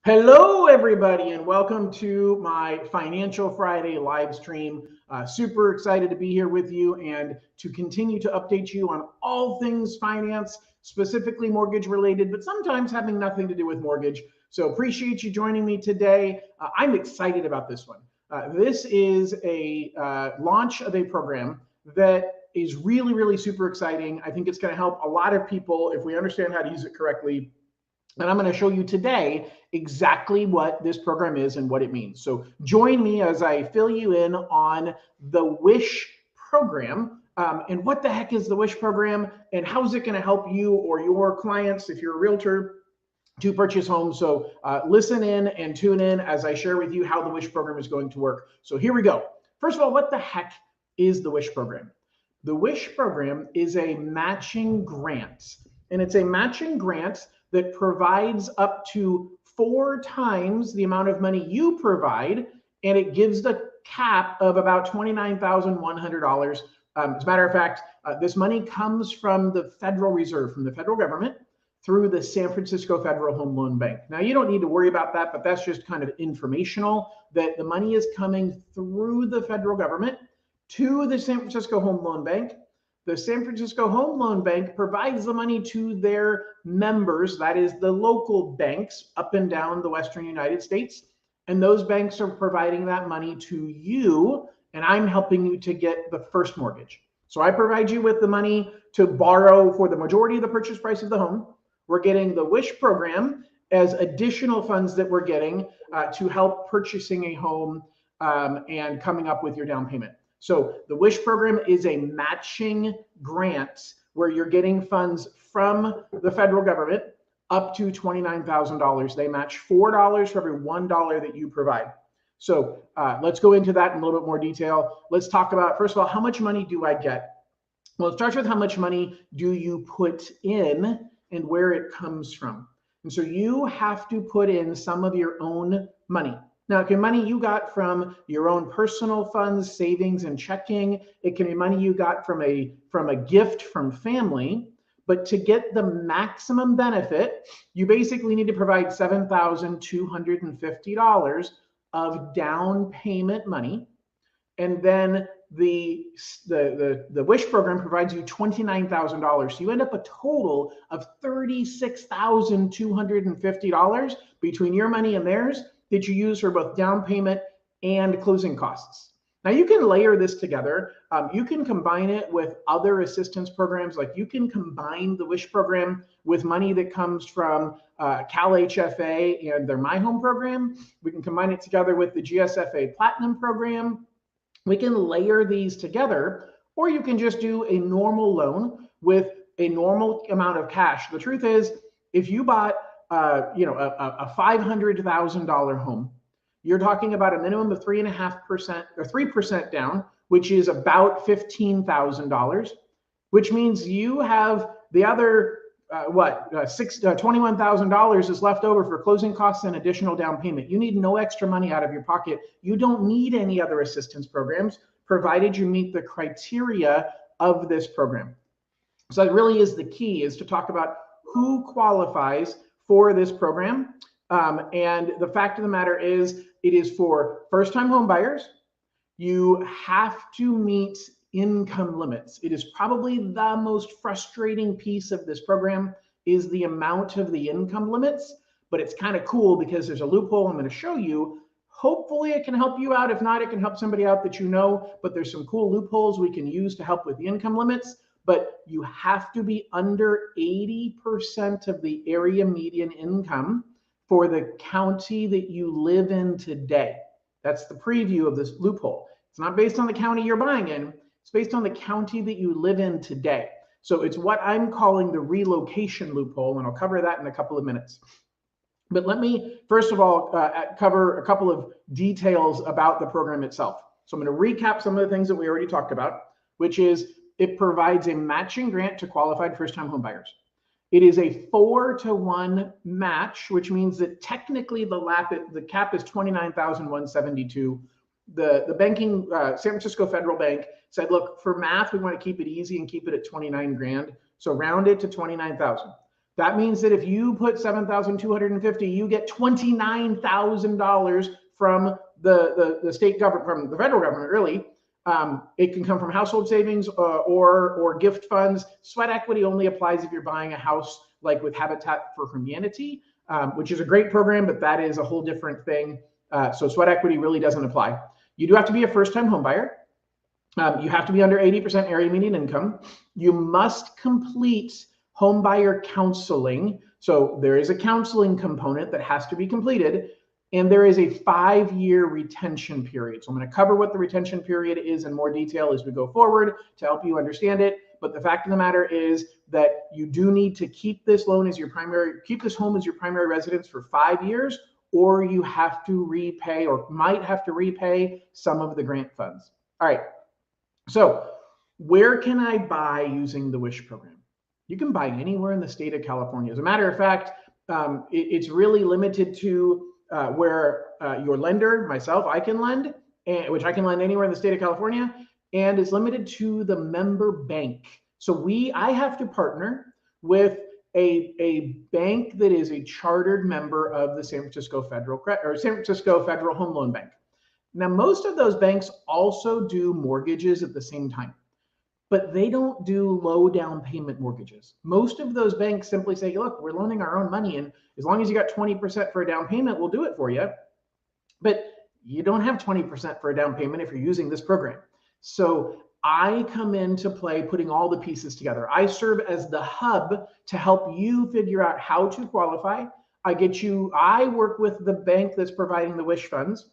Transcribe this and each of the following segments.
Hello, everybody, and welcome to my Financial Friday live stream. Super excited to be here with you and to continue to update you on all things finance, specifically mortgage related, but sometimes having nothing to do with mortgage. So appreciate you joining me today. I'm excited about this one. This is a launch of a program that is really, really super exciting. I think it's going to help a lot of people if we understand how to use it correctly. And I'm going to show you today exactly what this program is and what it means. So join me as I fill you in on the WISH program. And what the heck is the WISH program and how is it going to help you or your clients if you're a realtor to purchase homes? So listen in and tune in as I share with you how the WISH program is going to work. So here we go. First of all, what the heck is the WISH program? The WISH program is a matching grant, and it's a matching grant that provides up to 4 times the amount of money you provide, and it gives the cap of about $29,100. As a matter of fact, this money comes from the Federal Reserve, from the federal government, through the San Francisco Federal Home Loan Bank. Now, you don't need to worry about that, but that's just kind of informational that the money is coming through the federal government to the San Francisco Home Loan Bank. The San Francisco Home Loan Bank provides the money to their members, that is the local banks up and down the Western United States. And those banks are providing that money to you, and I'm helping you to get the first mortgage. So I provide you with the money to borrow for the majority of the purchase price of the home. We're getting the WISH program as additional funds that we're getting to help purchasing a home and coming up with your down payment. So the WISH program is a matching grant where you're getting funds from the federal government up to $29,000. They match $4 for every $1 that you provide. So let's go into that in a little bit more detail. Let's talk about, first of all, how much money do I get? Well, it starts with how much money do you put in and where it comes from. And so you have to put in some of your own money. Now, it can be money you got from your own personal funds, savings, and checking. It can be money you got from a gift from family. But to get the maximum benefit, you basically need to provide $7,250 of down payment money. And then the WISH program provides you $29,000. So you end up a total of $36,250 between your money and theirs that you use for both down payment and closing costs. Now you can layer this together. You can combine it with other assistance programs. Like you can combine the WISH program with money that comes from Cal HFA and their My Home program. We can combine it together with the GSFA Platinum program. We can layer these together, or you can just do a normal loan with a normal amount of cash. The truth is, if you bought a $500,000 home, you're talking about a minimum of 3.5% or 3% down, which is about $15,000, which means you have the other $21,000 is left over for closing costs and additional down payment. You need no extra money out of your pocket. You don't need any other assistance programs, provided you meet the criteria of this program. So that really is the key, is to talk about who qualifies for this program. And the fact of the matter is, it is for first-time home buyers. You have to meet income limits. It is probably the most frustrating piece of this program is the amount of the income limits, but it's kind of cool because there's a loophole I'm going to show you. Hopefully it can help you out. If not, it can help somebody out that you know, but there's some cool loopholes we can use to help with the income limits. But you have to be under 80% of the area median income for the county that you live in today. That's the preview of this loophole. It's not based on the county you're buying in. It's based on the county that you live in today. So it's what I'm calling the relocation loophole, and I'll cover that in a couple of minutes. But let me, first of all, cover a couple of details about the program itself. So I'm going to recap some of the things that we already talked about, which is it provides a matching grant to qualified first-time home buyers. It is a 4-to-1 match, which means that technically the cap is $29,172. The banking, San Francisco Federal Bank said, look, for math, we want to keep it easy and keep it at 29 grand. So round it to 29,000. That means that if you put $7,250, you get $29,000 from the state government, from the federal government, really. It can come from household savings or gift funds. Sweat equity only applies if you're buying a house like with Habitat for Humanity, which is a great program, but that is a whole different thing. So sweat equity really doesn't apply. You do have to be a first-time home buyer. You have to be under 80% area median income. You must complete home buyer counseling. So there is a counseling component that has to be completed, and there is a 5-year retention period. So I'm going to cover what the retention period is in more detail as we go forward to help you understand it. But the fact of the matter is that you do need to keep this loan as your primary, keep this home as your primary residence for 5 years, or you have to repay or might have to repay some of the grant funds. All right. So where can I buy using the WISH program? You can buy anywhere in the state of California. As a matter of fact, it's really limited to where your lender, myself, I can lend, which I can lend anywhere in the state of California, and it's limited to the member bank. So I have to partner with a bank that is a chartered member of the San Francisco Federal Home Loan Bank. Now, most of those banks also do mortgages at the same time, but they don't do low down payment mortgages. Most of those banks simply say, look, we're loaning our own money, and as long as you got 20% for a down payment, we'll do it for you. But you don't have 20% for a down payment if you're using this program. So I come into play putting all the pieces together. I serve as the hub to help you figure out how to qualify. I work with the bank that's providing the WISH funds.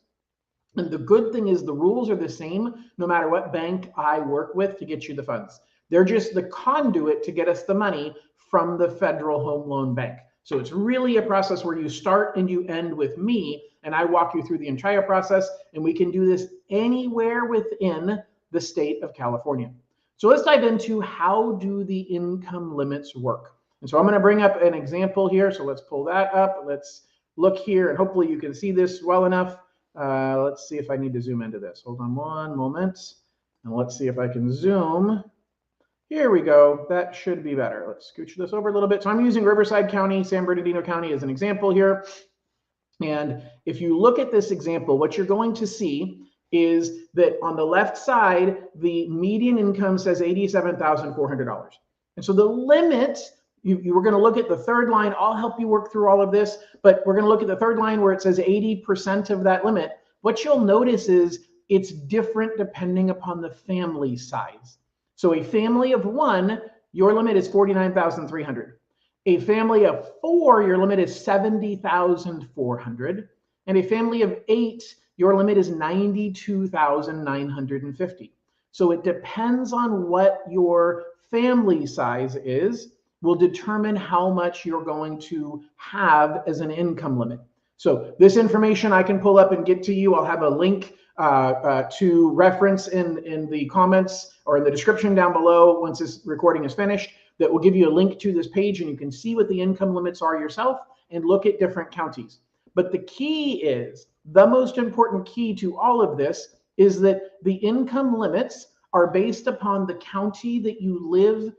And the good thing is the rules are the same no matter what bank I work with to get you the funds. They're just the conduit to get us the money from the Federal Home Loan Bank. So it's really a process where you start and you end with me, and I walk you through the entire process, and we can do this anywhere within the state of California. So let's dive into how do the income limits work. And so I'm going to bring up an example here. So let's pull that up. Let's look here, and hopefully you can see this well enough. Let's see if I need to zoom into this. Hold on one moment. And let's see if I can zoom. Here we go. That should be better. Let's scooch this over a little bit. So I'm using Riverside County, San Bernardino County as an example here. And if you look at this example, what you're going to see is that on the left side, the median income says $87,400. And so the limit, we're going to look at the third line. I'll help you work through all of this, but we're going to look at the third line where it says 80% of that limit. What you'll notice is it's different depending upon the family size. So a family of 1, your limit is $49,300. A family of 4, your limit is $70,400. And a family of 8, your limit is $92,950. So it depends on what your family size is, will determine how much you're going to have as an income limit. So this information I can pull up and get to you. I'll have a link to reference in the comments or in the description down below once this recording is finished, that will give you a link to this page, and you can see what the income limits are yourself and look at different counties. But the key is, the most important key to all of this is that the income limits are based upon the county that you live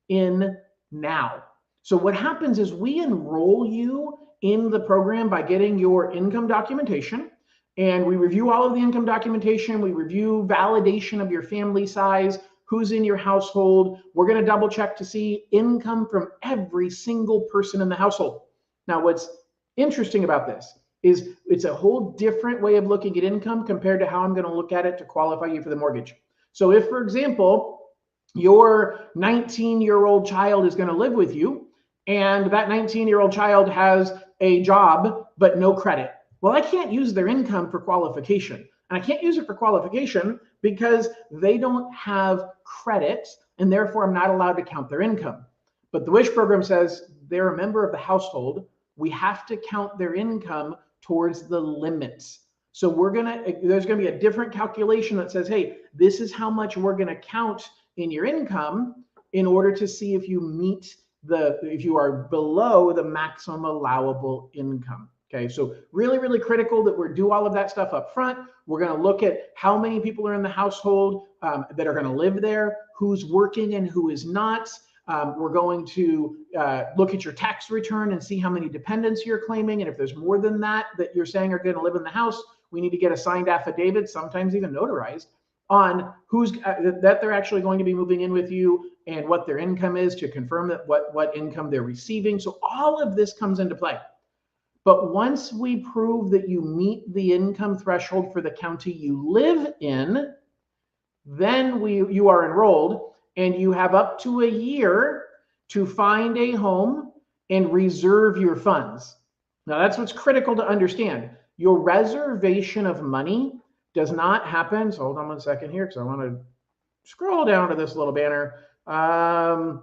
in now. So what happens is we enroll you in the program by getting your income documentation, and we review all of the income documentation. We review validation of your family size, who's in your household. We're going to double check to see income from every single person in the household. Now, what's interesting about this is it's a whole different way of looking at income compared to how I'm going to look at it to qualify you for the mortgage. So if, for example, your 19-year-old child is going to live with you, and that 19-year-old child has a job but no credit, well, I can't use their income for qualification. And I can't use it for qualification because they don't have credit, and therefore I'm not allowed to count their income. But the WISH program says they're a member of the household. We have to count their income towards the limits. So there's going to be a different calculation that says, hey, this is how much we're going to count in your income in order to see if you meet if you are below the maximum allowable income. Okay, so really, really critical that we do all of that stuff up front. We're going to look at how many people are in the household that are going to live there, who's working and who is not. We're going to look at your tax return and see how many dependents you're claiming. And if there's more than that you're saying are going to live in the house, we need to get a signed affidavit, sometimes even notarized, on who's that they're actually going to be moving in with you and what their income is, to confirm that what income they're receiving. So all of this comes into play. But once we prove that you meet the income threshold for the county you live in, then you are enrolled, and you have up to a year to find a home and reserve your funds. Now, that's what's critical to understand. Your reservation of money does not happen. So hold on one second here, because I want to scroll down to this little banner. All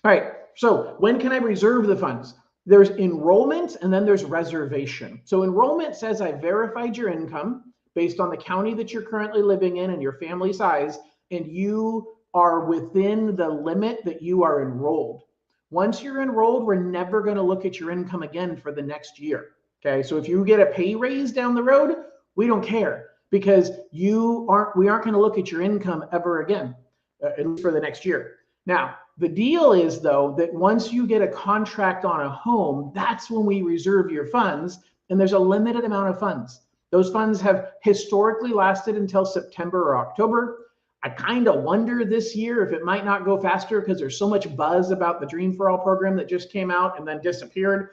right, so when can I reserve the funds? There's enrollment, and then there's reservation. So enrollment says I verified your income based on the county that you're currently living in and your family size, and you are within the limit that you are enrolled. Once you're enrolled, we're never going to look at your income again for the next year. Okay, so if you get a pay raise down the road, we don't care, because we aren't going to look at your income ever again, at least for the next year. Now, the deal is, though, that once you get a contract on a home, that's when we reserve your funds, and there's a limited amount of funds. Those funds have historically lasted until September or October. I kind of wonder this year if it might not go faster, because there's so much buzz about the Dream for All program that just came out and then disappeared.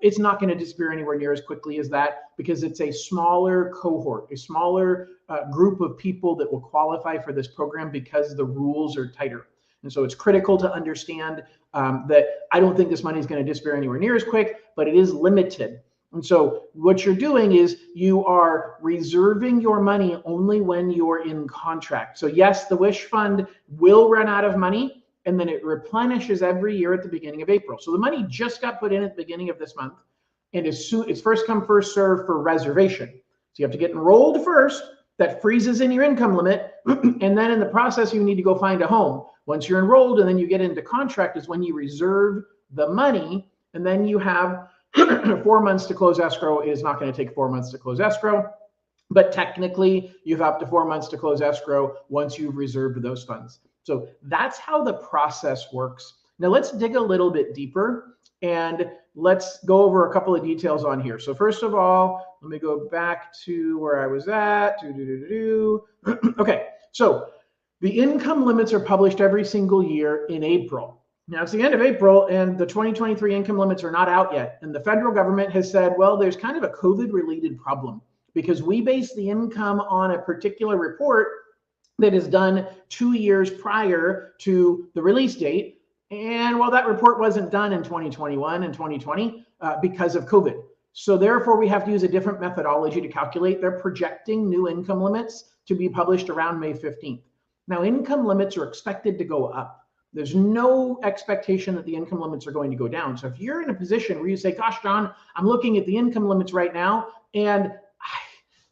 It's not going to disappear anywhere near as quickly as that, because it's a smaller cohort, a smaller group of people that will qualify for this program because the rules are tighter. And so it's critical to understand that I don't think this money is going to disappear anywhere near as quick, but it is limited. And so what you're doing is you are reserving your money only when you're in contract. So yes, the Wish Fund will run out of money, and then it replenishes every year at the beginning of April. So the money just got put in at the beginning of this month, and it's first come, first serve for reservation. So you have to get enrolled first. That freezes in your income limit, and then in the process, you need to go find a home. Once you're enrolled and then you get into contract is when you reserve the money, and then you have 4 months to close escrow. It is not going to take 4 months to close escrow, but technically you have up to 4 months to close escrow once you've reserved those funds. So that's how the process works. Now let's dig a little bit deeper, and let's go over a couple of details on here. So first of all, let me go back to where I was at. Okay, so the income limits are published every single year in April. Now it's the end of April, and the 2023 income limits are not out yet. And the federal government has said, well, there's kind of a COVID-related problem, because we base the income on a particular report that is done 2 years prior to the release date. And well, that report wasn't done in 2021 and 2020 because of COVID. So therefore, we have to use a different methodology to calculate. They're projecting new income limits to be published around May 15th. Now, income limits are expected to go up. There's no expectation that the income limits are going to go down. So if you're in a position where you say, gosh, John, I'm looking at the income limits right now, and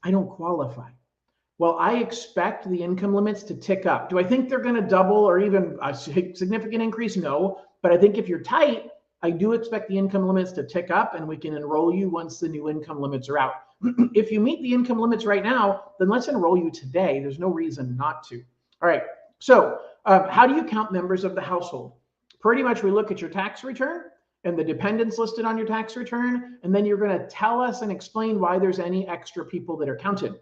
I don't qualify. Well, I expect the income limits to tick up. Do I think they're going to double or even a significant increase? No. But I think if you're tight, I do expect the income limits to tick up, and we can enroll you once the new income limits are out. If you meet the income limits right now, then let's enroll you today. There's no reason not to. All right. So how do you count members of the household? Pretty much we look at your tax return and the dependents listed on your tax return, and then you're going to tell us and explain why there's any extra people that are counted.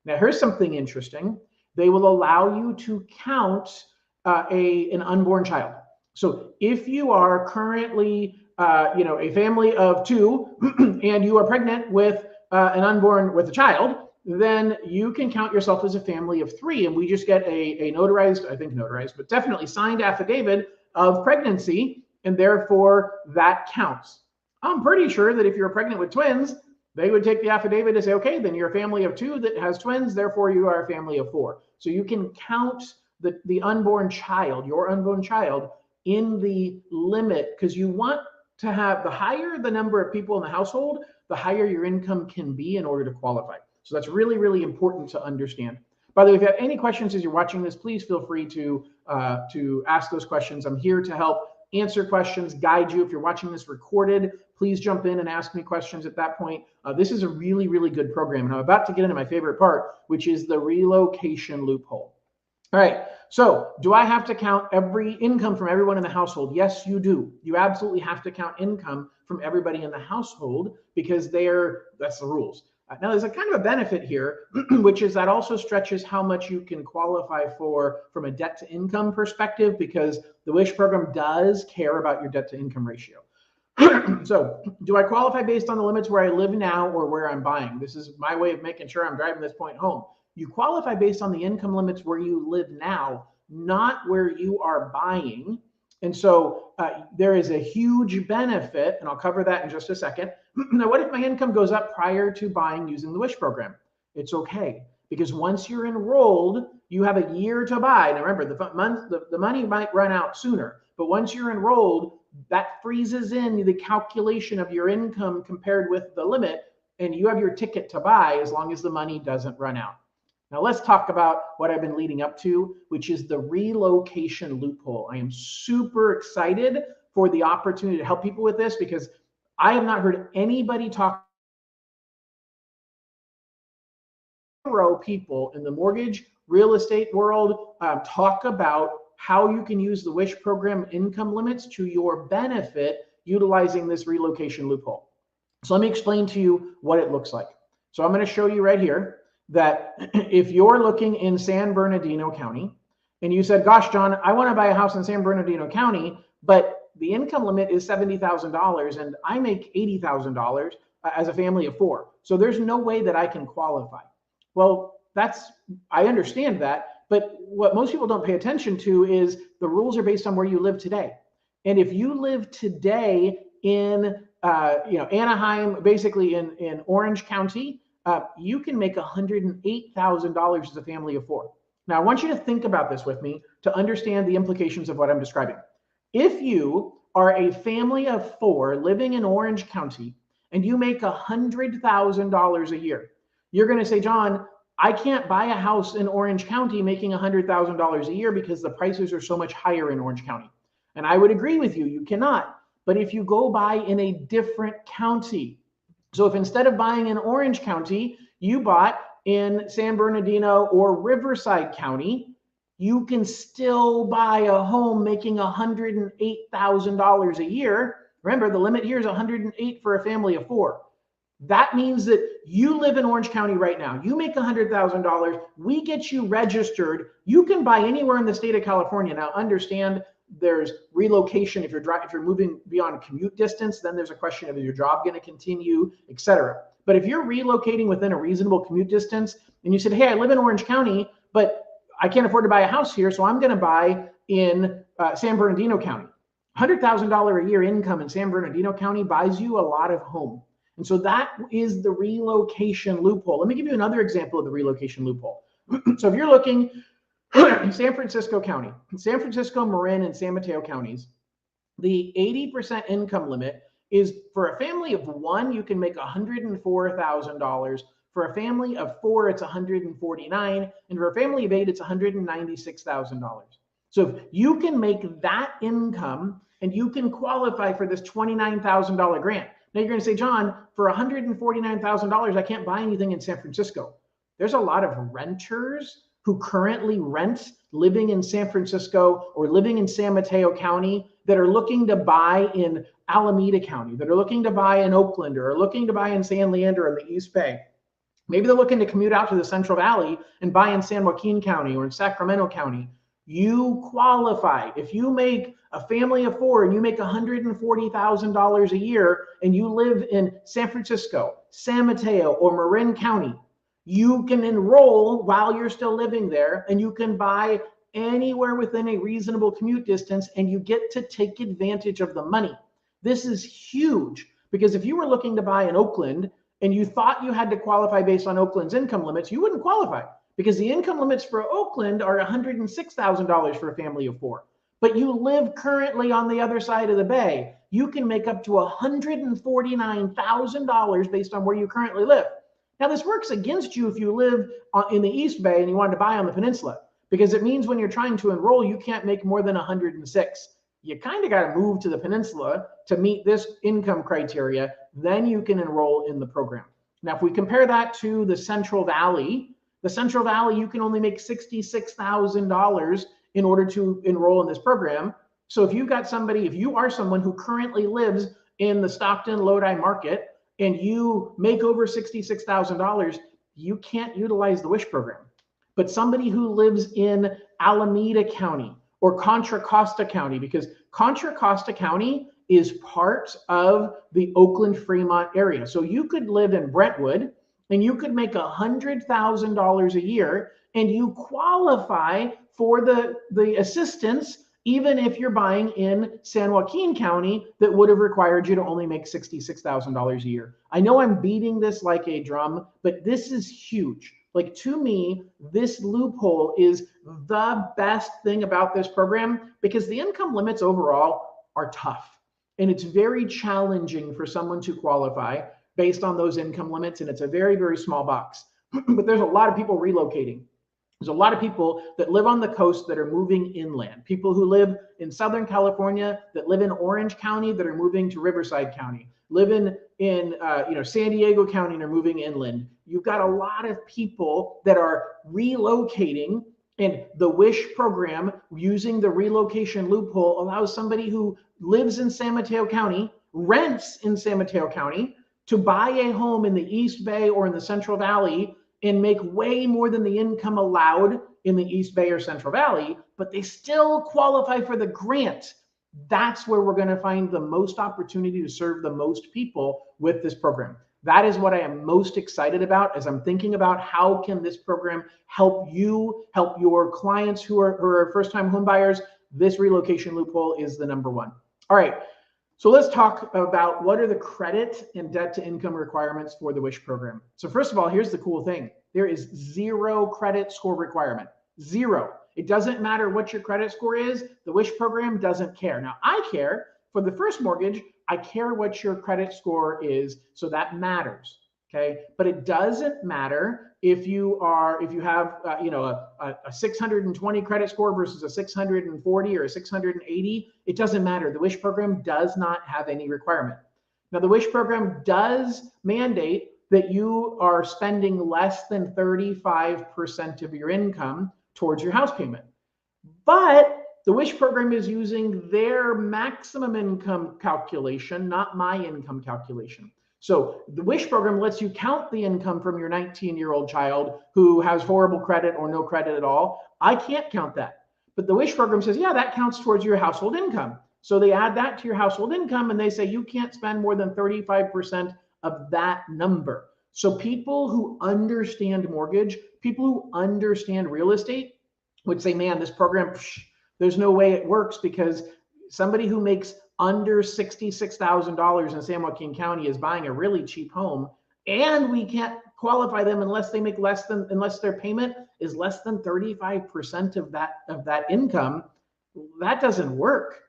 Now, here's something interesting. They will allow you to count an unborn child. So if you are currently, a family of 2 and you are pregnant with with a child, then you can count yourself as a family of 3. And we just get a notarized, but definitely signed affidavit of pregnancy. And therefore that counts. I'm pretty sure that if you're pregnant with twins, they would take the affidavit and say, okay, then you're a family of 2 that has twins, therefore you are a family of 4. So you can count the unborn child, your unborn child, in the limit, because you want to have, the higher the number of people in the household, the higher your income can be in order to qualify. So that's really, really important to understand. By the way, if you have any questions as you're watching this, please feel free to ask those questions. I'm here to help answer questions, guide you. If you're watching this recorded, please jump in and ask me questions at that point. This is a really, really good program. And I'm about to get into my favorite part, which is the relocation loophole. All right. So do I have to count every income from everyone in the household? Yes, you do. You absolutely have to count income from everybody in the household because that's the rules. Now, there's a kind of a benefit here, which is that also stretches how much you can qualify for from a debt to income perspective, because the WISH program does care about your debt to income ratio. So do I qualify based on the limits where I live now or where I'm buying? This is my way of making sure I'm driving this point home. You qualify based on the income limits where you live now, not where you are buying. And so there is a huge benefit, and I'll cover that in just a second. Now, what if my income goes up prior to buying using the WISH program? It's okay, because once you're enrolled, you have a year to buy. Now, remember, the money might run out sooner, but once you're enrolled, that freezes in the calculation of your income compared with the limit, and you have your ticket to buy as long as the money doesn't run out. Now let's talk about what I've been leading up to, which is the relocation loophole. I am super excited for the opportunity to help people with this, because I have not heard anybody talk people in the mortgage real estate world talk about how you can use the WISH program income limits to your benefit utilizing this relocation loophole. So let me explain to you what it looks like. So I'm going to show you right here that if you're looking in San Bernardino County and you said, gosh, John, I want to buy a house in San Bernardino County, but the income limit is $70,000 and I make $80,000 as a family of four. So there's no way that I can qualify. Well, I understand that, but what most people don't pay attention to is the rules are based on where you live today. And if you live today in Anaheim, basically in Orange County, you can make $108,000 as a family of four. Now, I want you to think about this with me to understand the implications of what I'm describing. If you are a family of four living in Orange County and you make $100,000 a year, you're going to say, John, I can't buy a house in Orange County making $100,000 a year because the prices are so much higher in Orange County. And I would agree with you, you cannot. But if you go buy in a different county, so if instead of buying in Orange County, you bought in San Bernardino or Riverside County, you can still buy a home making $108,000 a year. Remember, the limit here is $108,000 for a family of four. That means that you live in Orange County right now. You make $100,000. We get you registered. You can buy anywhere in the state of California. Now, understand there's relocation. If you're moving beyond commute distance, then there's a question of is your job going to continue, et cetera. But if you're relocating within a reasonable commute distance and you said, hey, I live in Orange County, but I can't afford to buy a house here, so I'm going to buy in San Bernardino County. $100,000 a year income in San Bernardino County buys you a lot of home. And so that is the relocation loophole. Let me give you another example of the relocation loophole. So if you're looking in San Francisco County, San Francisco, Marin, and San Mateo counties, the 80% income limit is for a family of one, you can make $104,000. For a family of four, it's $149,000, and for a family of eight, it's $196,000. So if you can make that income and you can qualify for this $29,000 grant. Now you're going to say, John, for $149,000, I can't buy anything in San Francisco. There's a lot of renters who currently rent living in San Francisco or living in San Mateo County that are looking to buy in Alameda County, that are looking to buy in Oakland or are looking to buy in San Leandro in the East Bay. Maybe they're looking to commute out to the Central Valley and buy in San Joaquin County or in Sacramento County. You qualify. If you make a family of four and you make $140,000 a year and you live in San Francisco, San Mateo, or Marin County, you can enroll while you're still living there and you can buy anywhere within a reasonable commute distance and you get to take advantage of the money. This is huge because if you were looking to buy in Oakland and you thought you had to qualify based on Oakland's income limits, you wouldn't qualify because the income limits for Oakland are $106,000 for a family of four. But you live currently on the other side of the bay. You can make up to $149,000 based on where you currently live. Now, this works against you if you live in the East Bay and you wanted to buy on the peninsula, because it means when you're trying to enroll, you can't make more than 106. You kind of got to move to the peninsula to meet this income criteria, then you can enroll in the program. Now, if we compare that to the Central Valley, The Central Valley, you can only make $66,000 in order to enroll in this program. So if you've got somebody, if you are someone who currently lives in the Stockton, Lodi market, and you make over $66,000, you can't utilize the WISH program. But somebody who lives in Alameda County or Contra Costa County, because Contra Costa County is part of the Oakland Fremont area. So you could live in Brentwood and you could make $100,000 a year and you qualify for the assistance, even if you're buying in San Joaquin County that would have required you to only make $66,000 a year. I know I'm beating this like a drum, but this is huge. Like, to me, this loophole is the best thing about this program because the income limits overall are tough. And it's very challenging for someone to qualify based on those income limits. And it's a very, very small box. But there's a lot of people relocating. There's a lot of people that live on the coast that are moving inland. People who live in Southern California, that live in Orange County, that are moving to Riverside County, live in San Diego County and are moving inland. You've got a lot of people that are relocating, and the WISH program, using the relocation loophole, allows somebody who lives in San Mateo County, rents in San Mateo County, to buy a home in the East Bay or in the Central Valley and make way more than the income allowed in the East Bay or Central Valley, but they still qualify for the grant. That's where we're going to find the most opportunity to serve the most people with this program. That is what I am most excited about as I'm thinking about how can this program help you, help your clients who are first-time home buyers. This relocation loophole is the number one. All right. So let's talk about what are the credit and debt to income requirements for the WISH program. So first of all, here's the cool thing. There is zero credit score requirement. Zero. It doesn't matter what your credit score is. The WISH program doesn't care. Now, I care for the first mortgage. I care what your credit score is. So that matters. Okay. But it doesn't matter if you have a 620 credit score versus a 640 or a 680. It doesn't matter. The WISH program does not have any requirement. Now, the WISH program does mandate that you are spending less than 35% of your income towards your house payment. But the WISH program is using their maximum income calculation, not my income calculation. So the WISH program lets you count the income from your 19-year-old child who has horrible credit or no credit at all. I can't count that. But the WISH program says, yeah, that counts towards your household income. So they add that to your household income and they say you can't spend more than 35% of that number. So people who understand mortgage, people who understand real estate would say, man, this program, there's no way it works because somebody who makes under $66,000 in San Joaquin County is buying a really cheap home, and we can't qualify them unless their payment is less than 35% of that income. That doesn't work.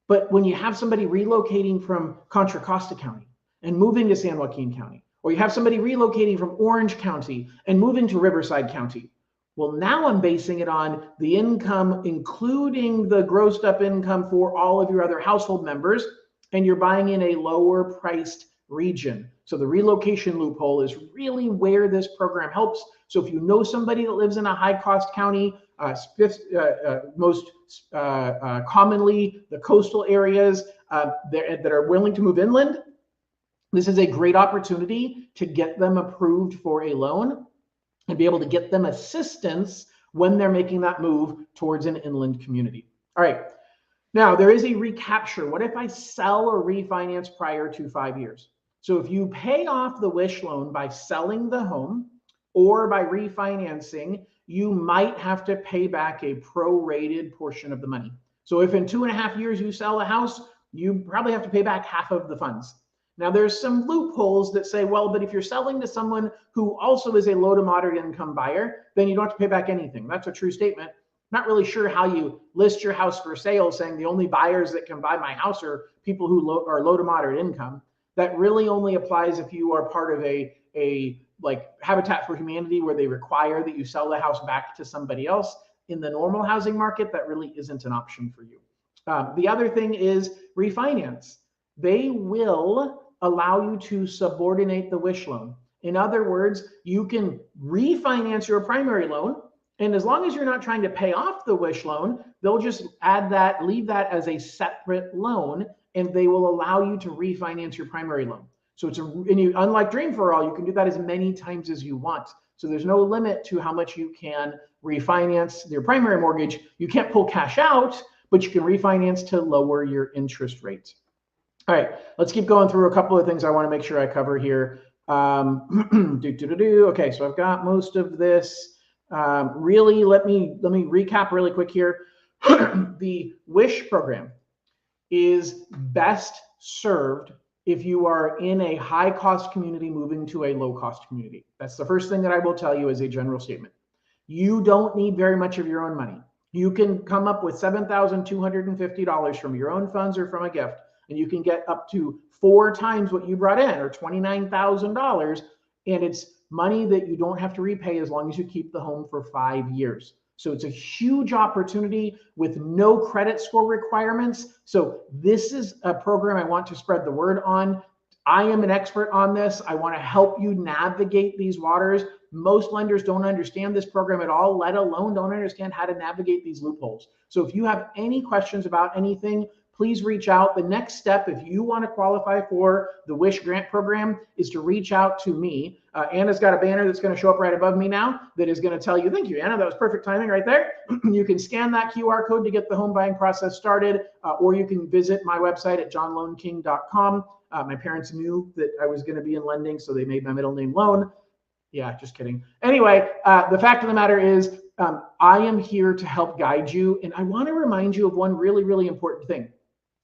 But when you have somebody relocating from Contra Costa County and moving to San Joaquin County, or you have somebody relocating from Orange County and moving to Riverside County, well, now I'm basing it on the income, including the grossed up income for all of your other household members, and you're buying in a lower priced region. So the relocation loophole is really where this program helps. So if you know somebody that lives in a high cost county, most commonly the coastal areas that are willing to move inland, this is a great opportunity to get them approved for a loan and be able to get them assistance when they're making that move towards an inland community. All right. Now, there is a recapture. What if I sell or refinance prior to 5 years? So if you pay off the WISH loan by selling the home or by refinancing, you might have to pay back a prorated portion of the money. So if in 2.5 years you sell a house, you probably have to pay back half of the funds. Now, there's some loopholes that say, well, but if you're selling to someone who also is a low to moderate income buyer, then you don't have to pay back anything. That's a true statement. Not really sure how you list your house for sale saying the only buyers that can buy my house are people who are low to moderate income. That really only applies if you are part of a like Habitat for Humanity, where they require that you sell the house back to somebody else. In the normal housing market, that really isn't an option for you. The other thing is refinance. They will allow you to subordinate the WISH loan. In other words, you can refinance your primary loan, and as long as you're not trying to pay off the Wish loan, they'll just leave that as a separate loan, and they will allow you to refinance your primary loan. So unlike Dream for All, you can do that as many times as you want. So there's no limit to how much you can refinance your primary mortgage. You can't pull cash out, but you can refinance to lower your interest rate. All right, let's keep going through a couple of things I want to make sure I cover here. Okay, so I've got most of this. Really, let me recap really quick here. The Wish program is best served if you are in a high-cost community moving to a low-cost community. That's the first thing that I will tell you as a general statement. You don't need very much of your own money. You can come up with $7,250 from your own funds or from a gift, and you can get up to 4 times what you brought in, or $29,000, and it's money that you don't have to repay as long as you keep the home for 5 years. So it's a huge opportunity with no credit score requirements. So this is a program I want to spread the word on. I am an expert on this. I want to help you navigate these waters. Most lenders don't understand this program at all, let alone don't understand how to navigate these loopholes. So if you have any questions about anything, please reach out. The next step, if you want to qualify for the Wish grant program, is to reach out to me. Anna's got a banner that's going to show up right above me now that is going to tell you, thank you, Anna, that was perfect timing right there. You can scan that QR code to get the home buying process started, or you can visit my website at johnloneking.com. My parents knew that I was going to be in lending, so they made my middle name Lone. Yeah, just kidding. Anyway, the fact of the matter is, I am here to help guide you, and I want to remind you of one really, really important thing.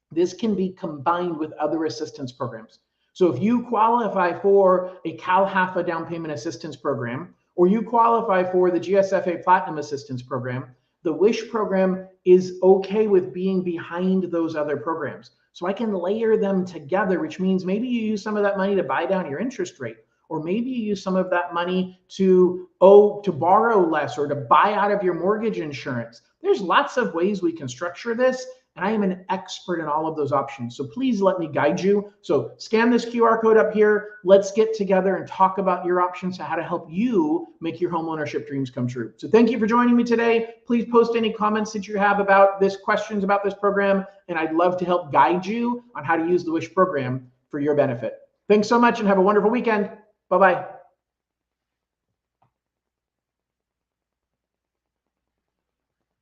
This can be combined with other assistance programs. So if you qualify for a CalHFA down payment assistance program, or you qualify for the GSFA Platinum Assistance Program, the Wish program is okay with being behind those other programs. So I can layer them together, which means maybe you use some of that money to buy down your interest rate, or maybe you use some of that money to borrow less or to buy out of your mortgage insurance. There's lots of ways we can structure this, and I am an expert in all of those options. So please let me guide you. So scan this QR code up here. Let's get together and talk about your options to how to help you make your home ownership dreams come true. So thank you for joining me today. Please post any comments that you have about this, questions about this program, and I'd love to help guide you on how to use the Wish program for your benefit. Thanks so much and have a wonderful weekend. Bye-bye.